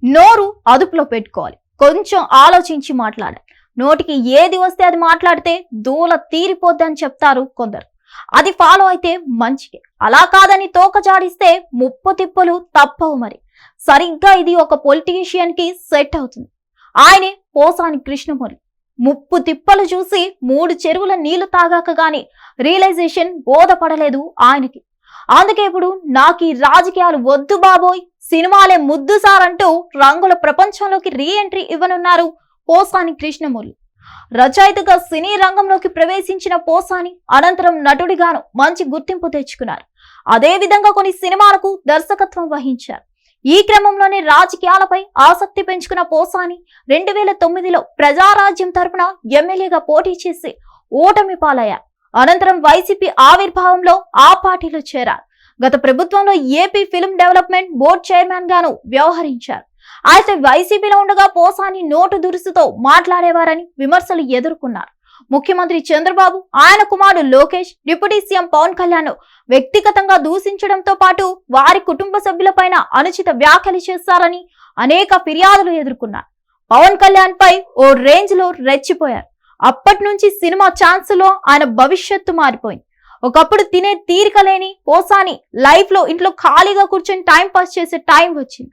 నోరు అదుపులో పెట్టుకోవాలి, కొంచెం ఆలోచించి మాట్లాడాలి. నోటికి ఏది వస్తే అది మాట్లాడితే దూల తీరిపోద్దని చెప్తారు కొందరు. అది ఫాలో అయితే మంచికే, అలా కాదని తోక జాడిస్తే ముప్పు తిప్పలు తప్పవు. మరి సరిగ్గా ఇది ఒక పొలిటీషియన్ కి సెట్ అవుతుంది. ఆయనే పోసాని కృష్ణమురళి. ముప్పు తిప్పలు చూసి 3 చెరువుల నీళ్లు తాగాక గాని రియలైజేషన్ బోధపడలేదు ఆయనకి. అందుకే ఇప్పుడు నాకు ఈ రాజకీయాలు వద్దు బాబోయ్, సినిమాలే ముద్దు సార్ అంటూ రంగుల ప్రపంచంలోకి రీ ఎంట్రీ ఇవ్వనున్నారు పోసాని కృష్ణమురళి. రచయితగా సినీ రంగంలోకి ప్రవేశించిన పోసాని అనంతరం నటుడిగాను మంచి గుర్తింపు తెచ్చుకున్నారు. అదే విధంగా కొన్ని సినిమాలకు దర్శకత్వం వహించారు. ఈ క్రమంలోనే రాజకీయాలపై ఆసక్తి పెంచుకున్న పోసాని 2009లో ప్రజారాజ్యం తరపున ఎమ్మెల్యేగా పోటీ చేసి ఓటమి పాలయ్యారు. అనంతరం వైసీపీ ఆవిర్భావంలో ఆ పార్టీలో చేరారు. గత ప్రభుత్వంలో AP film development board chairman గాను వ్యవహరించారు. అయితే వైసీపీలో ఉండగా పోసాని నోటు దురుసుతో మాట్లాడేవారని విమర్శలు ఎదుర్కొన్నారు. ముఖ్యమంత్రి చంద్రబాబు, ఆయన కుమారుడు లోకేష్, డిప్యూటీ సీఎం పవన్ కళ్యాణ్ వ్యక్తిగతంగా దూషించడంతో పాటు వారి కుటుంబ సభ్యులపైన అనుచిత వ్యాఖ్యలు చేశారని అనేక ఫిర్యాదులు ఎదుర్కొన్నారు. పవన్ కళ్యాణ్ పై ఓ రేంజ్ లో రెచ్చిపోయారు. అప్పటి నుంచి సినిమా ఛాన్స్ లో ఆయన భవిష్యత్తు మారిపోయింది. ఒకప్పుడు తినే తీరిక లేని పోసాని లైఫ్ లో ఇంట్లో ఖాళీగా కూర్చొని టైం పాస్ చేసే టైం వచ్చింది.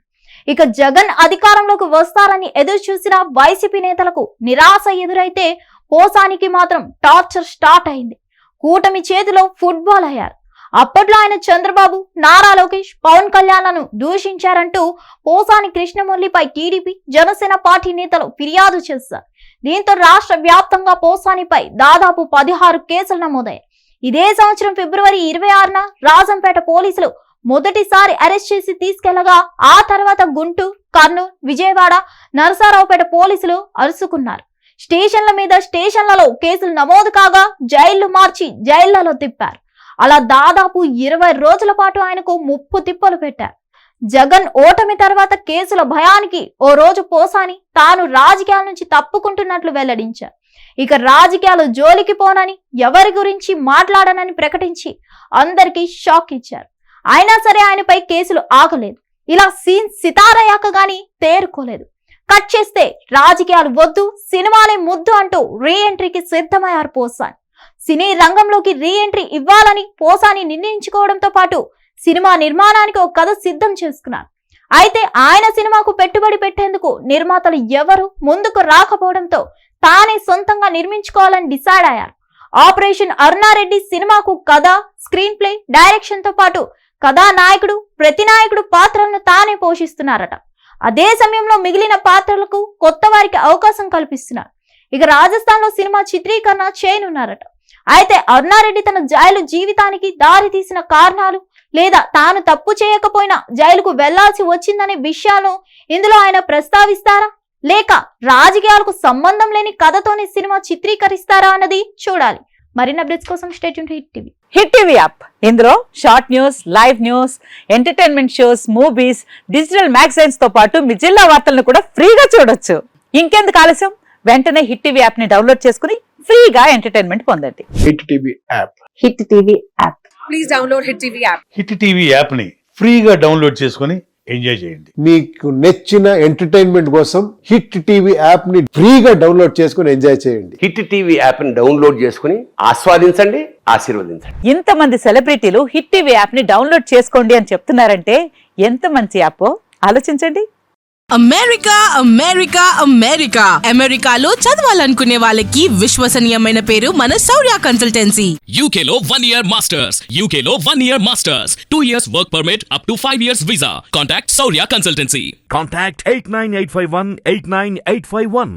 ఇక జగన్ అధికారంలోకి వస్తారని ఎదురు చూసిన వైసీపీ నేతలకు నిరాశ ఎదురైతే పోసానికి మాత్రం టార్చర్ స్టార్ట్ అయింది. కూటమి చేతిలో ఫుట్బాల్ అయ్యారు. అప్పట్లో ఆయన చంద్రబాబు, నారా లోకేష్, పవన్ కళ్యాణ్లను దూషించారంటూ పోసాని కృష్ణమురళిపై టీడీపీ, జనసేన పార్టీ నేతలు ఫిర్యాదు చేశారు. దీంతో రాష్ట్ర వ్యాప్తంగా పోసానిపై దాదాపు 16 కేసులు నమోదయ్యాయి. ఇదే సంవత్సరం ఫిబ్రవరి 26న రాజంపేట పోలీసులు మొదటిసారి అరెస్ట్ చేసి తీసుకెళ్లగా ఆ తర్వాత గుంటూరు, కర్నూలు, విజయవాడ, నరసరావుపేట పోలీసులు అరుచుకున్నారు. స్టేషన్ల మీద స్టేషన్లలో కేసులు నమోదు కాగా జైళ్లు మార్చి జైళ్లలో తిప్పారు. అలా దాదాపు 20 రోజుల పాటు ఆయనకు ముప్పు తిప్పలు పెట్టారు. జగన్ ఓటమి తర్వాత కేసుల భయానికి ఓ రోజు పోసాని తాను రాజకీయాల నుంచి తప్పుకుంటున్నట్లు వెల్లడించారు. ఇక రాజకీయాలు జోలికి పోనని, ఎవరి గురించి మాట్లాడనని ప్రకటించి అందరికీ షాక్ ఇచ్చారు. అయినా సరే ఆయనపై కేసులు ఆగలేదు. ఇలా సీన్ సితారయ్యాక గానీ తేరుకోలేదు. కట్ చేస్తే రాజకీయాలు వద్దు, సినిమాలే ముద్దు అంటూ రీ ఎంట్రీకి సిద్ధమయ్యారు పోసాని. సినీ రంగంలోకి రీ ఎంట్రీ ఇవ్వాలని పోసాని నిర్ణయించుకోవడంతో పాటు సినిమా నిర్మాణానికి ఒక కథ సిద్ధం చేసుకున్నారు. అయితే ఆయన సినిమాకు పెట్టుబడి పెట్టేందుకు నిర్మాతలు ఎవరు ముందుకు రాకపోవడంతో తానే సొంతంగా నిర్మించుకోవాలని డిసైడ్ అయ్యారు. ఆపరేషన్ అరుణారెడ్డి సినిమాకు కథ, స్క్రీన్ ప్లే, డైరెక్షన్ తో పాటు కథానాయకుడు, ప్రతినాయకుడు పాత్రలను తానే పోషిస్తున్నారట. అదే సమయంలో మిగిలిన పాత్రలకు కొత్త వారికి అవకాశం కల్పిస్తున్నారు. ఇక రాజస్థాన్ లో సినిమా చిత్రీకరణ చేయనున్నారట. అయితే అరుణారెడ్డి తన జైలు జీవితానికి దారి తీసిన కారణాలు, లేదా తాను తప్పు చేయకపోయినా జైలుకు వెళ్లాల్సి వచ్చిందనే విషయాలను ఇందులో ఆయన ప్రస్తావిస్తారా, లేక రాజకీయాలకు సంబంధం లేని కథతోనే సినిమా చిత్రీకరిస్తారా అన్నది చూడాలి. మరిన్ని అప్డేట్స్ కోసం stay tune to Hit TV. Hit TV app, ఇందులో short news, live news, entertainment shows, movies, digital magazines తో పాటు మీ జిల్లా వార్తలను కూడా ఫ్రీగా చూడొచ్చు. ఇంకెందుకు ఆలస్యం, వెంటనే హిట్ టీవీ యాప్ ని డౌన్లోడ్ చేసుకుని ఫ్రీగా ఎంటర్టైన్మెంట్ పొందండి. Hit TV app. Hit TV app. Please download hit TV app. Hit TV app ని ఫ్రీగా డౌన్లోడ్ చేసుకుని ఎంజాయ్ చేయండి. మీకు నచ్చిన ఎంటర్టైన్మెంట్ కోసం హిట్ టీవీ యాప్ ని ఫ్రీగా డౌన్లోడ్ చేసుకుని ఎంజాయ్ చేయండి. హిట్ టీవీ యాప్ ని డౌన్లోడ్ చేసుకుని ఆస్వాదించండి, ఆశీర్వదించండి. ఇంతమంది సెలబ్రిటీలు హిట్ టీవీ యాప్ ని డౌన్లోడ్ చేసుకోండి అని చెప్తున్నారంటే ఎంత మంచి యాప్ ఆలోచించండి. అమెరికా అమెరికా అమెరికా అమెరికాలో చదవాలనుకునే వాళ్ళకి విశ్వసనీయమైన పేరు మన శౌర్య కన్సల్టెన్సీ. UK లో 1 year masters, UK లో 1 year masters, 2 years work permit up to 5 years visa. Contact Saurya Consultancy. Contact 89851 89851.